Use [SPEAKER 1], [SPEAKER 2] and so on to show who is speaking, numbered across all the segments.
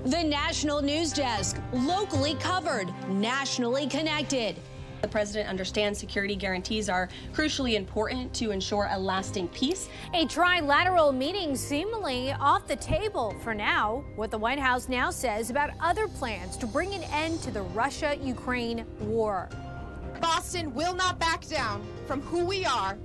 [SPEAKER 1] The National News Desk, locally covered, nationally connected.
[SPEAKER 2] The president understands security guarantees are crucially important to ensure a lasting peace.
[SPEAKER 3] A trilateral meeting seemingly off the table for now. What the White House now says about other plans to bring an end to the Russia-Ukraine war.
[SPEAKER 4] Boston will not back down from who we are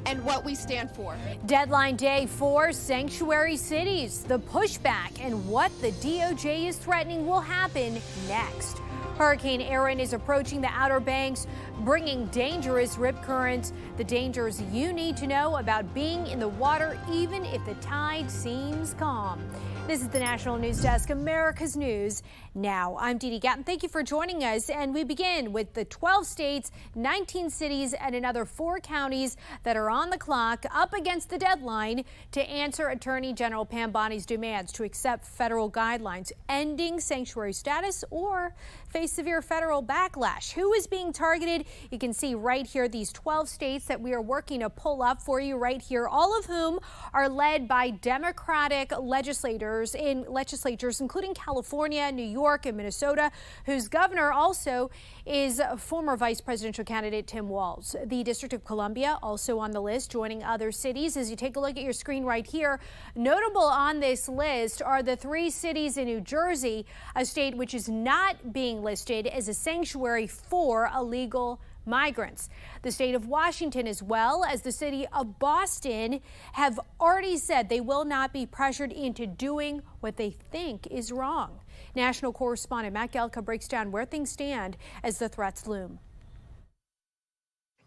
[SPEAKER 4] and what we stand for.
[SPEAKER 3] Deadline day for sanctuary cities. The pushback and what the DOJ is threatening will happen next. Hurricane Erin is approaching the Outer Banks, bringing dangerous rip currents. The dangers you need to know about being in the water, even if the tide seems calm. This is the National News Desk, America's News Now. I'm Dee Dee Gatton. Thank you for joining us. And we begin with the 12 states, 19 cities, and another 4 counties that are on the clock up against the deadline to answer Attorney General Pam Bondi's demands to accept federal guidelines, ending sanctuary status, or face severe federal backlash. Who is being targeted? You can see right here these 12 states that we are working to pull up for you right here, all of whom are led by Democratic legislators in legislatures, including California, New York, and Minnesota, whose governor also is former vice presidential candidate Tim Walz. The District of Columbia also on the list, joining other cities. As you take a look at your screen right here, notable on this list are the 3 cities in New Jersey, a state which is not being listed as a sanctuary for illegal migrants. The state of Washington, as well as the city of Boston, have already said they will not be pressured into doing what they think is wrong. National correspondent Matt Gelka breaks down where things stand as the threats loom.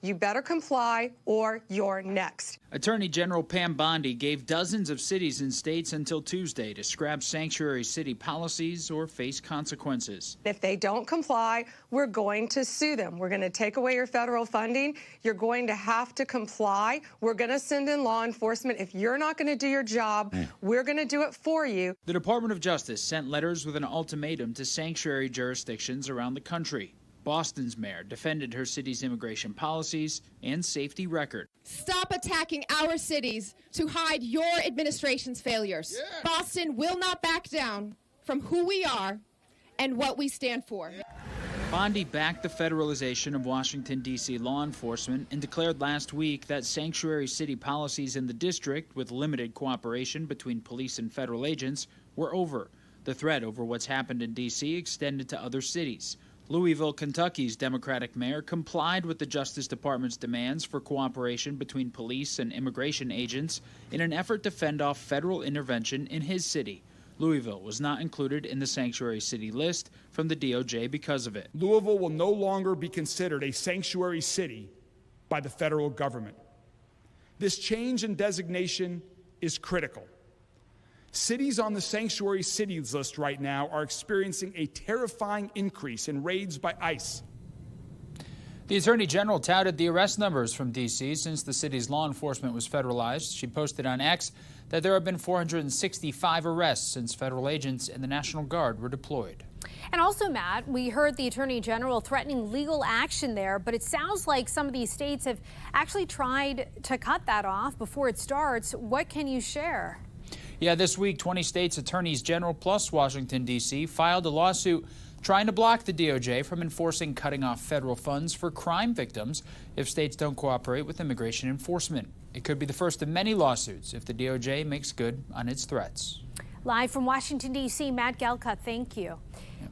[SPEAKER 5] You better comply or you're next.
[SPEAKER 6] Attorney General Pam Bondi gave dozens of cities and states until Tuesday to scrap sanctuary city policies or face consequences.
[SPEAKER 5] If they don't comply, we're going to sue them. We're going to take away your federal funding. You're going to have to comply. We're going to send in law enforcement. If you're not going to do your job, we're going to do it for you.
[SPEAKER 6] The Department of Justice sent letters with an ultimatum to sanctuary jurisdictions around the country. Boston's mayor defended her city's immigration policies and safety record.
[SPEAKER 4] Stop attacking our cities to hide your administration's failures. Yeah. Boston will not back down from who we are and what we stand for.
[SPEAKER 6] Bondi backed the federalization of Washington, D.C. law enforcement and declared last week that sanctuary city policies in the district, with limited cooperation between police and federal agents, were over. The threat over what's happened in D.C. extended to other cities. Louisville, Kentucky's Democratic mayor complied with the Justice Department's demands for cooperation between police and immigration agents in an effort to fend off federal intervention in his city. Louisville was not included in the sanctuary city list from the DOJ because of it.
[SPEAKER 7] Louisville will no longer be considered a sanctuary city by the federal government. This change in designation is critical. Cities on the sanctuary cities list right now are experiencing a terrifying increase in raids by ICE.
[SPEAKER 6] The Attorney General touted the arrest numbers from D.C. since the city's law enforcement was federalized. She posted on X that there have been 465 arrests since federal agents and the National Guard were deployed.
[SPEAKER 3] And also, Matt, we heard the Attorney General threatening legal action there, but it sounds like some of these states have actually tried to cut that off before it starts. What can you share?
[SPEAKER 6] Yeah, this week, 20 states' attorneys general plus Washington, D.C. filed a lawsuit trying to block the DOJ from enforcing cutting off federal funds for crime victims if states don't cooperate with immigration enforcement. It could be the first of many lawsuits if the DOJ makes good on its threats.
[SPEAKER 3] Live from Washington, D.C., Matt Gelka, thank you.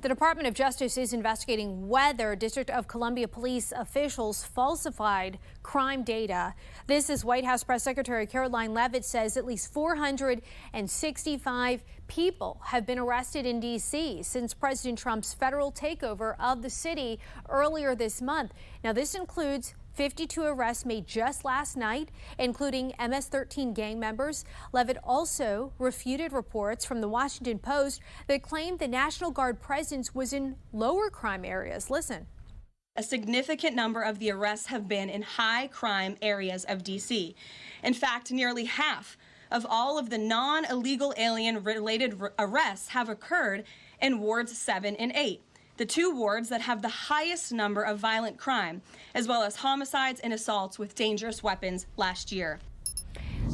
[SPEAKER 3] The Department of Justice is investigating whether District of Columbia police officials falsified crime data. This is White House Press Secretary Caroline Leavitt says at least 465 people have been arrested in D.C. since President Trump's federal takeover of the city earlier this month. Now, this includes 52 arrests made just last night, including MS-13 gang members. Leavitt also refuted reports from the Washington Post that claimed the National Guard presence was in lower crime areas. Listen.
[SPEAKER 2] A significant number of the arrests have been in high crime areas of D.C. In fact, nearly half of all of the non-illegal alien-related arrests have occurred in wards 7 and 8. The 2 wards that have the highest number of violent crime, as well as homicides and assaults with dangerous weapons last year.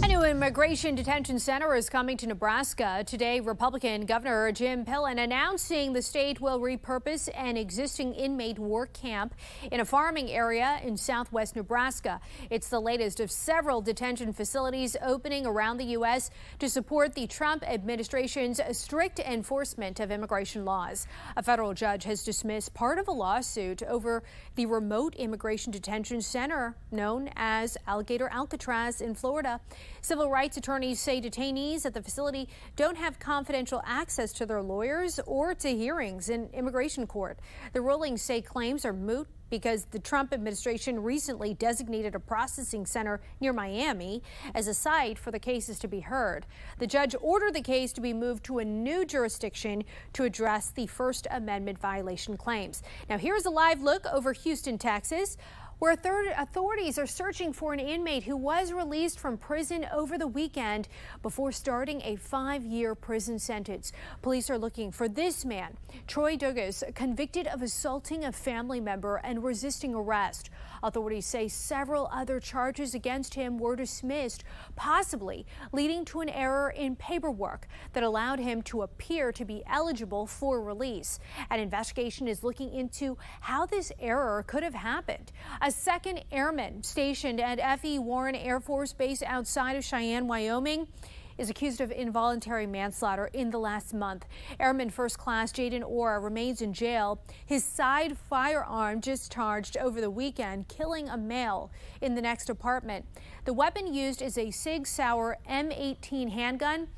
[SPEAKER 3] A new immigration detention center is coming to Nebraska. Today, Republican Governor Jim Pillen announcing the state will repurpose an existing inmate work camp in a farming area in southwest Nebraska. It's the latest of several detention facilities opening around the U.S. to support the Trump administration's strict enforcement of immigration laws. A federal judge has dismissed part of a lawsuit over the remote immigration detention center known as Alligator Alcatraz in Florida. Civil rights attorneys say detainees at the facility don't have confidential access to their lawyers or to hearings in immigration court. The rulings say claims are moot because the Trump administration recently designated a processing center near Miami as a site for the cases to be heard. The judge ordered the case to be moved to a new jurisdiction to address the First Amendment violation claims. Now here's a live look over Houston, Texas, where authorities are searching for an inmate who was released from prison over the weekend before starting a 5-year prison sentence. Police are looking for this man, Troy Dugas, convicted of assaulting a family member and resisting arrest. Authorities say several other charges against him were dismissed, possibly leading to an error in paperwork that allowed him to appear to be eligible for release. An investigation is looking into how this error could have happened. A second airman stationed at F.E. Warren Air Force Base outside of Cheyenne, Wyoming, is accused of involuntary manslaughter in the last month. Airman First Class Jaden Orr remains in jail. His side firearm discharged over the weekend, killing a male in the next apartment. The weapon used is a Sig Sauer M18 handgun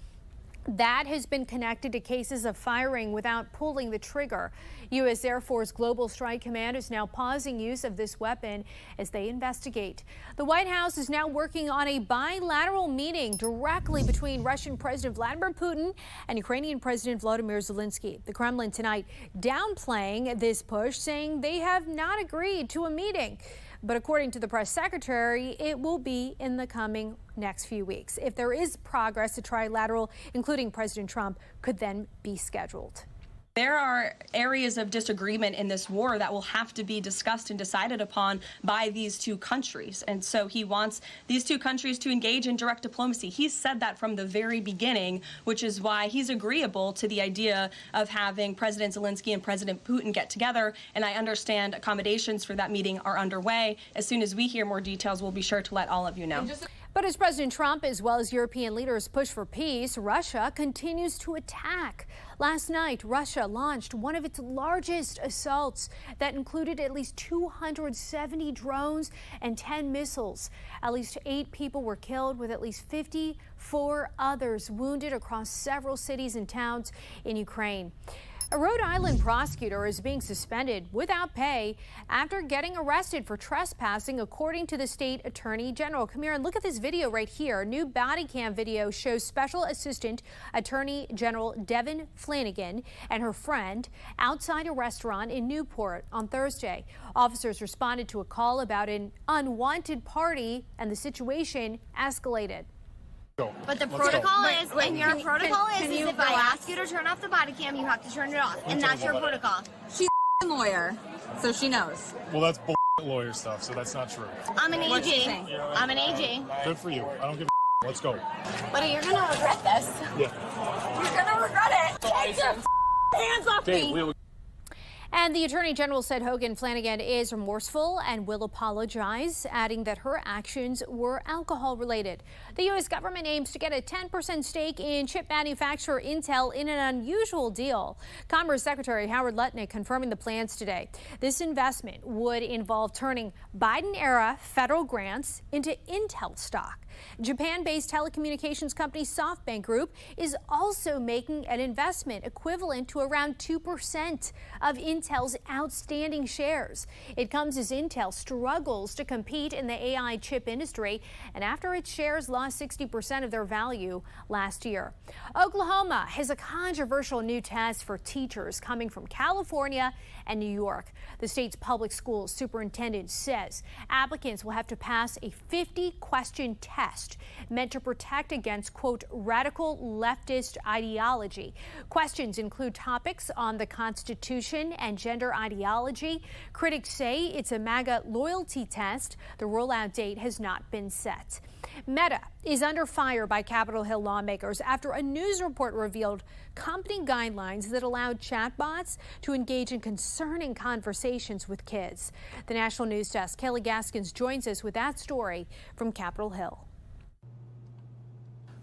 [SPEAKER 3] that has been connected to cases of firing without pulling the trigger. U.S. Air Force Global Strike Command is now pausing use of this weapon as they investigate. The White House is now working on a bilateral meeting directly between Russian President Vladimir Putin and Ukrainian President Volodymyr Zelenskyy. The Kremlin tonight downplaying this push, saying they have not agreed to a meeting. But according to the press secretary, it will be in the coming next few weeks. If there is progress, a trilateral, including President Trump, could then be scheduled.
[SPEAKER 2] There are areas of disagreement in this war that will have to be discussed and decided upon by these two countries. And so he wants these two countries to engage in direct diplomacy. He's said that from the very beginning, which is why he's agreeable to the idea of having President Zelenskyy and President Putin get together. And I understand accommodations for that meeting are underway. As soon as we hear more details, we'll be sure to let all of you know.
[SPEAKER 3] But as President Trump, as well as European leaders, push for peace, Russia continues to attack. Last night, Russia launched one of its largest assaults that included at least 270 drones and 10 missiles. At least 8 people were killed, with at least 54 others wounded across several cities and towns in Ukraine. A Rhode Island prosecutor is being suspended without pay after getting arrested for trespassing, according to the state attorney general. Come here and look at this video right here. New body cam video shows Special Assistant Attorney General Devin Flanagan and her friend outside a restaurant in Newport on Thursday. Officers responded to a call about an unwanted party, and the situation escalated.
[SPEAKER 8] But the protocol is, and your protocol is if I ask you to turn off the body cam, you have to turn it off, and that's your protocol.
[SPEAKER 9] She's a lawyer, so she knows.
[SPEAKER 10] Well, that's lawyer stuff, so that's not true.
[SPEAKER 8] I'm an AG. I'm an AG.
[SPEAKER 10] Good for you. I don't give a Let's go.
[SPEAKER 8] Buddy, you're gonna regret this.
[SPEAKER 10] Yeah.
[SPEAKER 8] You're gonna regret it. Take your hands off me.
[SPEAKER 3] And the Attorney General said Hogan Flanagan is remorseful and will apologize, adding that her actions were alcohol related. The U.S. government aims to get a 10% stake in chip manufacturer Intel in an unusual deal. Commerce Secretary Howard Lutnick confirming the plans today. This investment would involve turning Biden-era federal grants into Intel stock. Japan-based telecommunications company SoftBank Group is also making an investment equivalent to around 2% of Intel's outstanding shares. It comes as Intel struggles to compete in the AI chip industry and after its shares lost 60% of their value last year. Oklahoma has a controversial new test for teachers coming from California and New York. The state's public schools superintendent says applicants will have to pass a 50-question test meant to protect against, quote, radical leftist ideology. Questions include topics on the Constitution and and gender ideology. Critics say it's a MAGA loyalty test. The rollout date has not been set. Meta is under fire by Capitol Hill lawmakers after a news report revealed company guidelines that allowed chatbots to engage in concerning conversations with kids. The National News Desk, Kelly Gaskins, joins us with that story from Capitol Hill.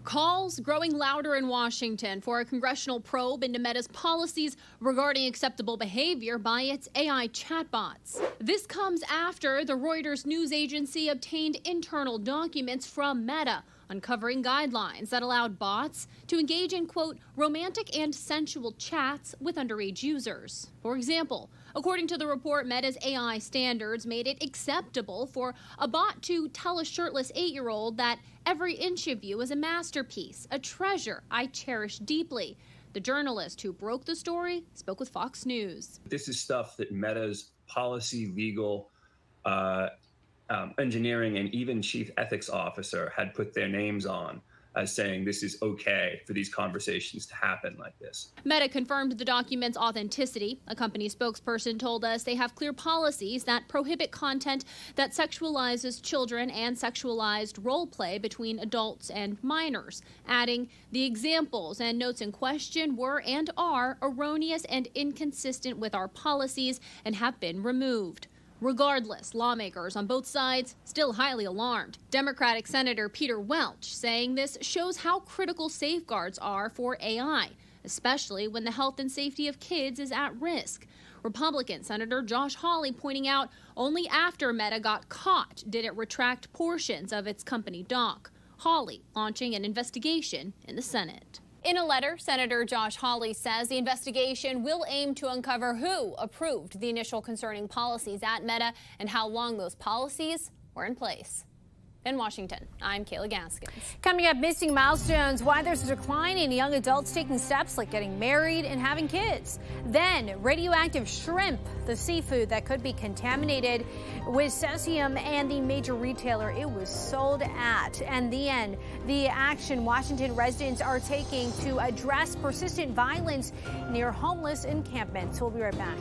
[SPEAKER 11] Calls growing louder in Washington for a congressional probe into Meta's policies regarding acceptable behavior by its AI chatbots. This comes after the Reuters news agency obtained internal documents from Meta uncovering guidelines that allowed bots to engage in, quote, romantic and sensual chats with underage users. For example, according to the report, Meta's AI standards made it acceptable for a bot to tell a shirtless 8-year-old that every inch of you is a masterpiece, a treasure I cherish deeply. The journalist who broke the story spoke with Fox News.
[SPEAKER 12] This is stuff that Meta's policy, legal, engineering, and even chief ethics officer had put their names on as saying this is okay for these conversations to happen like this.
[SPEAKER 11] Meta confirmed the document's authenticity. A company spokesperson told us they have clear policies that prohibit content that sexualizes children and sexualized role play between adults and minors, adding the examples and notes in question were and are erroneous and inconsistent with our policies and have been removed. Regardless, lawmakers on both sides still highly alarmed. Democratic Senator Peter Welch saying this shows how critical safeguards are for AI, especially when the health and safety of kids is at risk. Republican Senator Josh Hawley pointing out only after Meta got caught did it retract portions of its company doc. Hawley launching an investigation in the Senate. In a letter, Senator Josh Hawley says the investigation will aim to uncover who approved the initial concerning policies at Meta and how long those policies were in place. In Washington, I'm Kayla Gaskins.
[SPEAKER 3] Coming up, missing milestones, why there's a decline in young adults taking steps like getting married and having kids. Then, radioactive shrimp, the seafood that could be contaminated with cesium, and the major retailer it was sold at. And the end, the action Washington residents are taking to address persistent violence near homeless encampments. We'll be right back.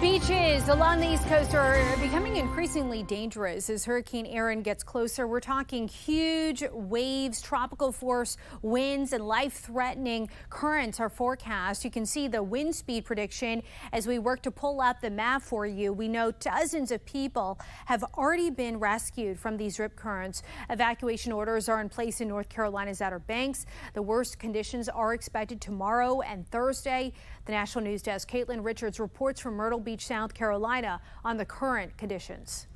[SPEAKER 3] Beaches along the East Coast are becoming increasingly dangerous as Hurricane Erin gets closer. We're talking huge waves, tropical force winds, and life-threatening currents are forecast. You can see the wind speed prediction as we work to pull up the map for you. We know dozens of people have already been rescued from these rip currents. Evacuation orders are in place in North Carolina's Outer Banks. The worst conditions are expected tomorrow and Thursday. The National News Desk, Caitlin Richards reports from Myrtle Beach, South Carolina on the current conditions.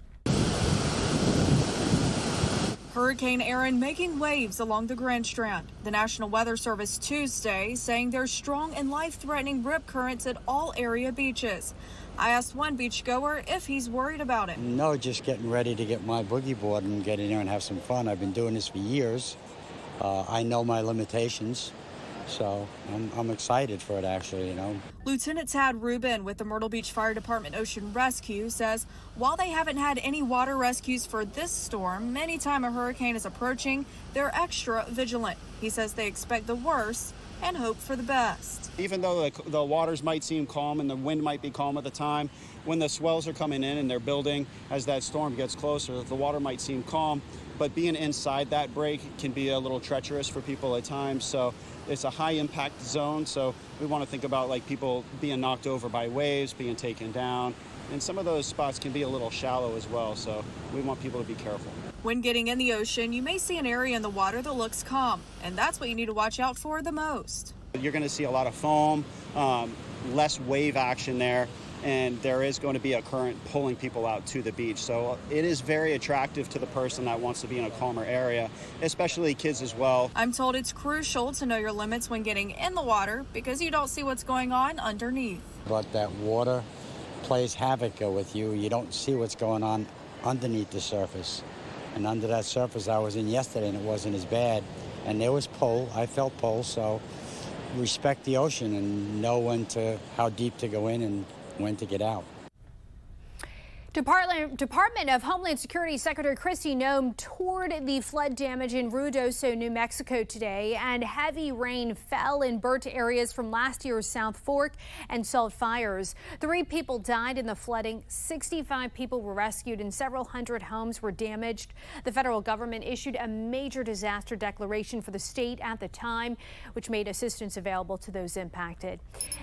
[SPEAKER 13] Hurricane Erin making waves along the Grand Strand. The National Weather Service Tuesday saying there's strong and life-threatening rip currents at all area beaches. I asked one beachgoer if he's worried about it.
[SPEAKER 14] No, just getting ready to get my boogie board and get in there and have some fun. I've been doing this for years, I know my limitations, so I'm excited for it, actually, you know.
[SPEAKER 13] Lieutenant Tad Rubin with the Myrtle Beach Fire Department Ocean Rescue says while they haven't had any water rescues for this storm, anytime a hurricane is approaching, they're extra vigilant. He says they expect the worst and hope for the best.
[SPEAKER 15] Even though the waters might seem calm and the wind might be calm at the time, when the swells are coming in and they're building, as that storm gets closer, the water might seem calm, but being inside that break can be a little treacherous for people at times. So it's a high impact zone, so we want to think about like people being knocked over by waves, being taken down, and some of those spots can be a little shallow as well, so we want people to be careful.
[SPEAKER 13] When getting in the ocean, you may see an area in the water that looks calm, and that's what you need to watch out for the most.
[SPEAKER 15] You're going to see a lot of foam, less wave action there, and there is going to be a current pulling people out to the beach. So it is very attractive to the person that wants to be in a calmer area, especially kids as well.
[SPEAKER 13] I'm told it's crucial to know your limits when getting in the water because you don't see what's going on underneath.
[SPEAKER 14] But that water plays havoc with you. You don't see what's going on underneath the surface. And under that surface I was in yesterday, and it wasn't as bad. And there was pull. I felt pull, so respect the ocean and know how deep to go in and when to get out.
[SPEAKER 3] Department of Homeland Security Secretary Kristi Noem toured the flood damage in Ruidoso, New Mexico today, and heavy rain fell in burnt areas from last year's South Fork and Salt fires. 3 people died in the flooding, 65 people were rescued, and several hundred homes were damaged. The federal government issued a major disaster declaration for the state at the time, which made assistance available to those impacted.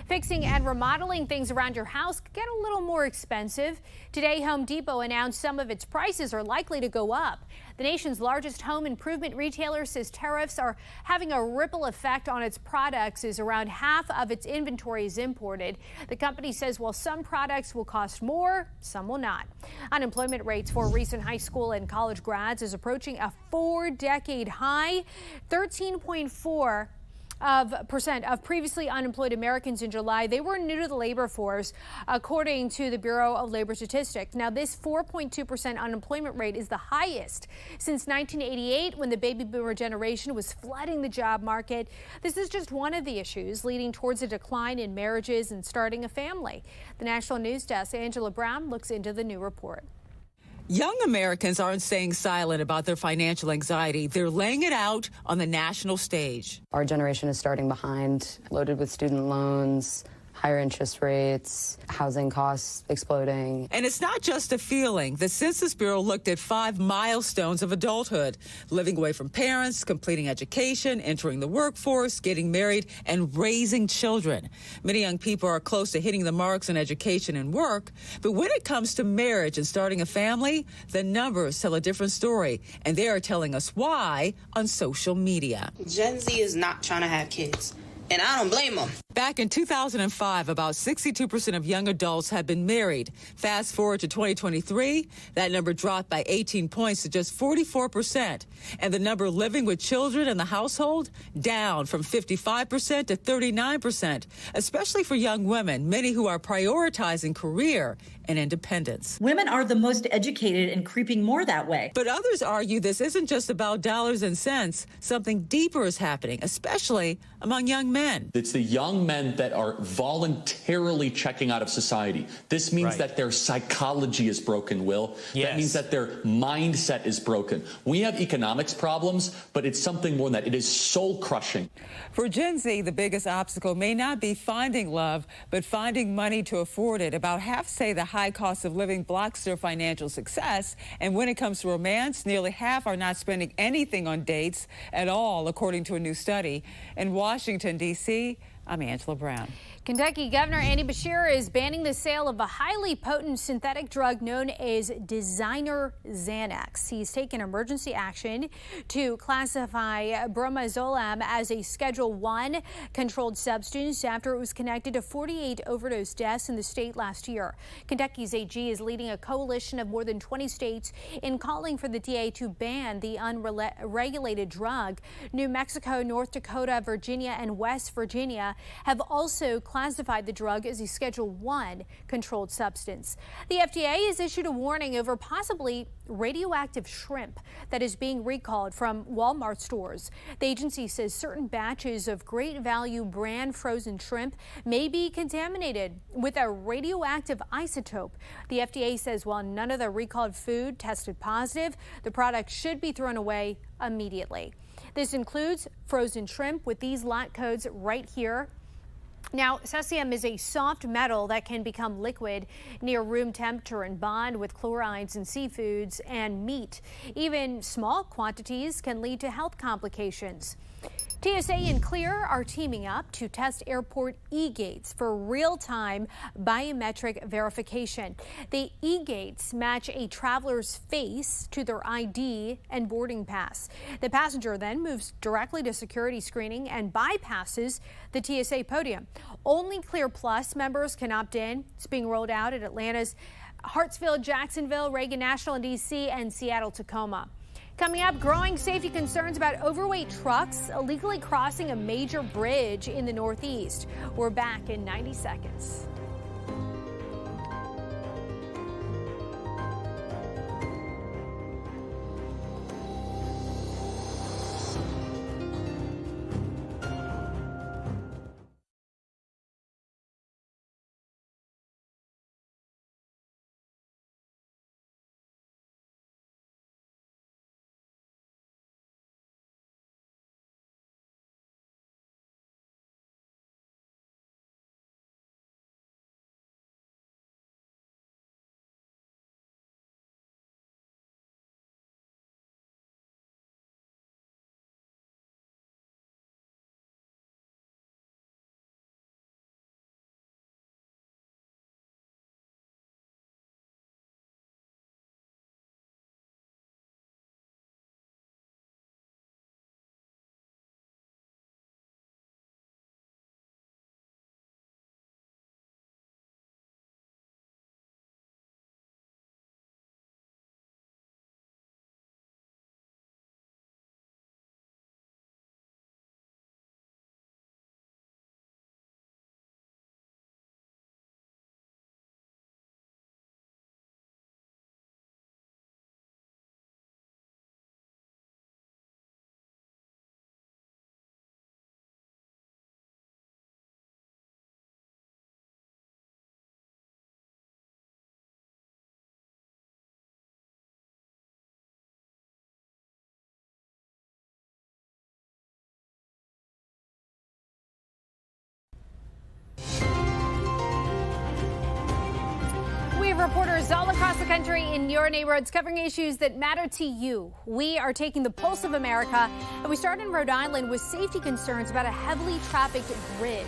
[SPEAKER 3] Fixing and remodeling things around your house could get a little more expensive. Today, Home Depot announced some of its prices are likely to go up. The nation's largest home improvement retailer says tariffs are having a ripple effect on its products as around half of its inventory is imported. The company says while some products will cost more, some will not. Unemployment rates for recent high school and college grads is approaching a 4-decade high. 13.4% of previously unemployed Americans in July, they were new to the labor force, according to the Bureau of Labor Statistics. Now, this 4.2% unemployment rate is the highest since 1988, when the baby boomer generation was flooding the job market. This is just one of the issues leading towards a decline in marriages and starting a family. The National News Desk, Angela Brown, looks into the new report.
[SPEAKER 16] Young Americans aren't staying silent about their financial anxiety. They're laying it out on the national stage.
[SPEAKER 17] Our generation is starting behind, loaded with student loans, higher interest rates, housing costs exploding.
[SPEAKER 16] And it's not just a feeling. The Census Bureau looked at 5 milestones of adulthood: living away from parents, completing education, entering the workforce, getting married, and raising children. Many young people are close to hitting the marks in education and work, but when it comes to marriage and starting a family, the numbers tell a different story, and they are telling us why on social media.
[SPEAKER 18] Gen Z is not trying to have kids, and I don't blame them.
[SPEAKER 16] Back in 2005, about 62% of young adults had been married. Fast forward to 2023, that number dropped by 18 points to just 44%. And the number living with children in the household down from 55% to 39%, especially for young women, many who are prioritizing career and independence.
[SPEAKER 19] Women are the most educated and creeping more that way.
[SPEAKER 16] But others argue this isn't just about dollars and cents. Something deeper is happening, especially among young men.
[SPEAKER 20] It's the young men that are voluntarily checking out of society. This means that their psychology is broken, Will. Yes. That means that their mindset is broken. We have economics problems, but it's something more than that. It is soul crushing.
[SPEAKER 16] For Gen Z, the biggest obstacle may not be finding love, but finding money to afford it. About half say the high cost of living blocks their financial success. And when it comes to romance, nearly half are not spending anything on dates at all, according to a new study. In Washington, D.C., I'm Angela Brown.
[SPEAKER 3] Kentucky Governor Andy Beshear is banning the sale of a highly potent synthetic drug known as designer Xanax. He's taken emergency action to classify bromozolam as a Schedule I controlled substance after it was connected to 48 overdose deaths in the state last year. Kentucky's AG is leading a coalition of more than 20 states in calling for the DA to ban the unregulated drug. New Mexico, North Dakota, Virginia, and West Virginia have also classified the drug as a Schedule 1 controlled substance. The FDA has issued a warning over possibly radioactive shrimp that is being recalled from Walmart stores. The agency says certain batches of Great Value brand frozen shrimp may be contaminated with a radioactive isotope. The FDA says while none of the recalled food tested positive, the product should be thrown away immediately. This includes frozen shrimp with these lot codes right here. Now, cesium is a soft metal that can become liquid near room temperature and bond with chlorides in seafoods and meat. Even small quantities can lead to health complications. TSA and Clear are teaming up to test airport e-gates for real-time biometric verification. The e-gates match a traveler's face to their ID and boarding pass. The passenger then moves directly to security screening and bypasses the TSA podium. Only Clear Plus members can opt in. It's being rolled out at Atlanta's Hartsfield, Jacksonville, Reagan National in D.C., and Seattle, Tacoma. Coming up, growing safety concerns about overweight trucks illegally crossing a major bridge in the Northeast. We're back in 90 seconds. Reporters all across the country in your neighborhoods covering issues that matter to you. We are taking the pulse of America, and we start in Rhode Island with safety concerns about a heavily trafficked bridge.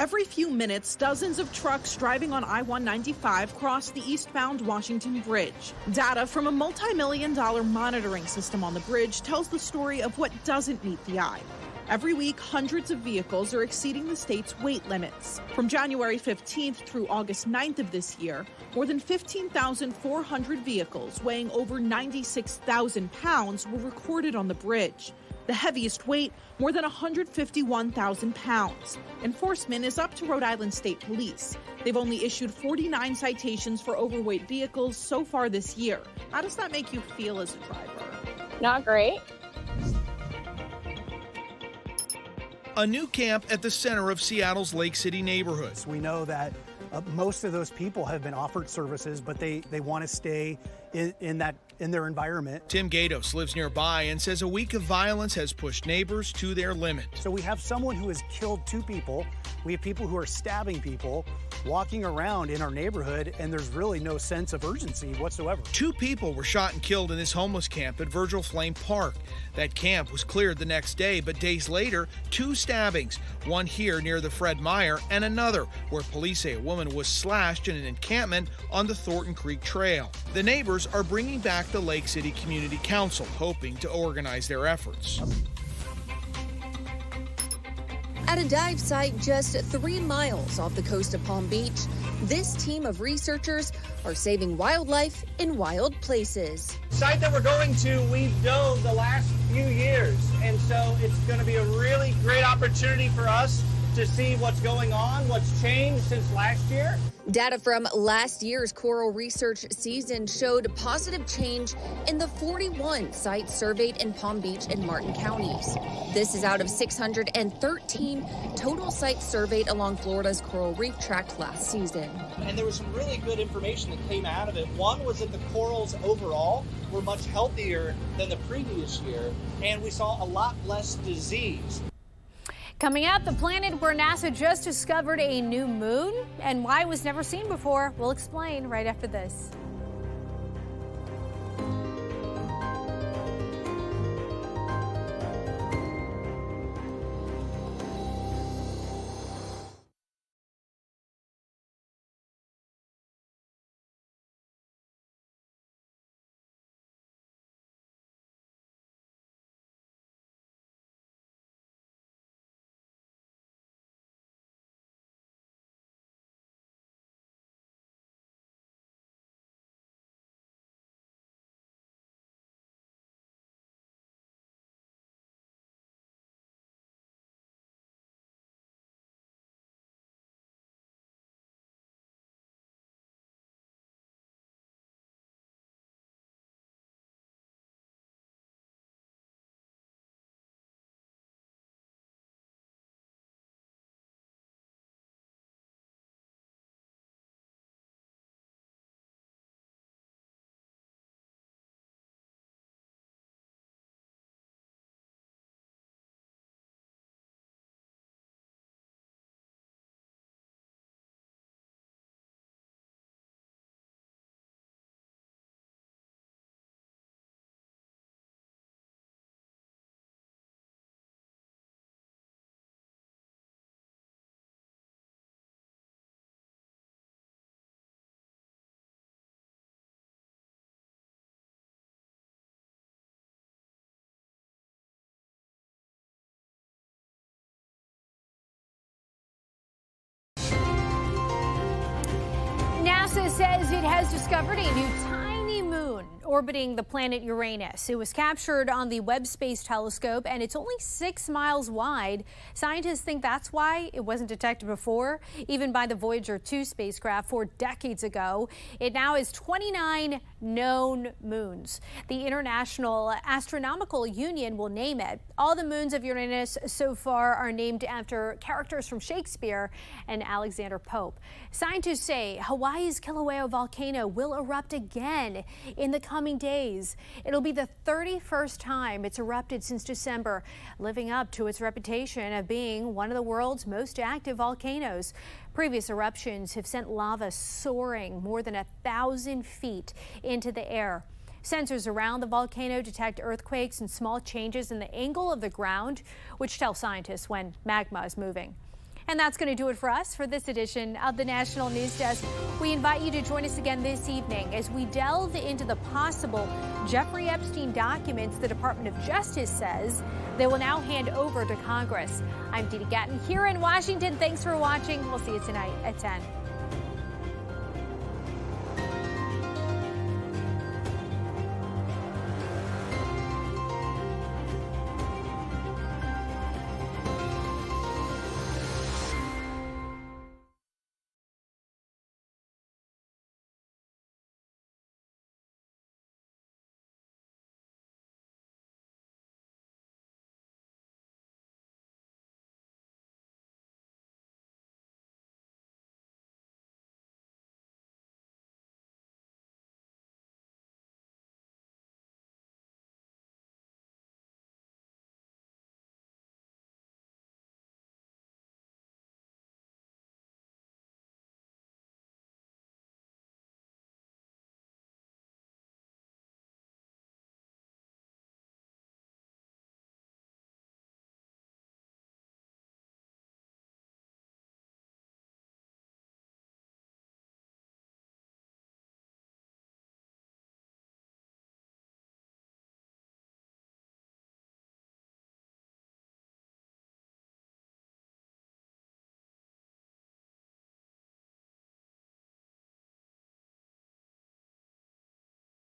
[SPEAKER 21] Every few minutes, dozens of trucks driving on I-195 cross the eastbound Washington Bridge. Data from a multi-million-dollar monitoring system on the bridge tells the story of what doesn't meet the eye. Every week, hundreds of vehicles are exceeding the state's weight limits. From January 15th through August 9th of this year, more than 15,400 vehicles weighing over 96,000 pounds were recorded on the bridge. The heaviest weight, more than 151,000 pounds. Enforcement is up to Rhode Island State Police. They've only issued 49 citations for overweight vehicles so far this year. How does that make you feel as a driver?
[SPEAKER 22] Not great.
[SPEAKER 23] A new camp at the center of Seattle's Lake City neighborhoods.
[SPEAKER 24] We know that most of those people have been offered services, but they want to stay in their environment.
[SPEAKER 23] Tim Gatos lives nearby and says a week of violence has pushed neighbors to their limit.
[SPEAKER 24] So we have someone who has killed 2 people. We have people who are stabbing people, walking around in our neighborhood, and there's really no sense of urgency whatsoever.
[SPEAKER 23] 2 people were shot and killed in this homeless camp at Virgil Flame Park. That camp was cleared the next day, but days later, 2 stabbings, one here near the Fred Meyer and another where police say a woman was slashed in an encampment on the Thornton Creek Trail. The neighbors are bringing back the Lake City Community Council, hoping to organize their efforts.
[SPEAKER 1] At a dive site just 3 miles off the coast of Palm Beach, this team of researchers are saving wildlife in wild places.
[SPEAKER 4] The site that we're going to, we've dove the last few years, and so it's going to be a really great opportunity for us to see what's going on, what's changed since last year.
[SPEAKER 1] Data from last year's coral research season showed positive change in the 41 sites surveyed in Palm Beach and Martin counties. This is out of 613 total sites surveyed along Florida's coral reef tract last season.
[SPEAKER 4] And there was some really good information that came out of it. One was that the corals overall were much healthier than the previous year, and we saw a lot less disease.
[SPEAKER 3] Coming up, the planet where NASA just discovered a new moon and why it was never seen before. We'll explain right after this. NASA says it has discovered a new tiny moon orbiting the planet Uranus. It was captured on the Webb Space Telescope, and it's only 6 miles wide. Scientists think that's why it wasn't detected before, even by the Voyager 2 spacecraft 4 decades ago. It now has 29 known moons. The International Astronomical Union will name it. All the moons of Uranus so far are named after characters from Shakespeare and Alexander Pope. Scientists say Hawaii's Kilauea volcano will erupt again in the coming days. It'll be the 31st time it's erupted since December, living up to its reputation of being one of the world's most active volcanoes. Previous eruptions have sent lava soaring more than 1,000 feet into the air. Sensors around the volcano detect earthquakes and small changes in the angle of the ground, which tell scientists when magma is moving. And that's going to do it for us for this edition of the National News Desk. We invite you to join us again this evening as we delve into the possible Jeffrey Epstein documents the Department of Justice says they will now hand over to Congress. I'm Dee Gatton here in Washington. Thanks for watching. We'll see you tonight at 10.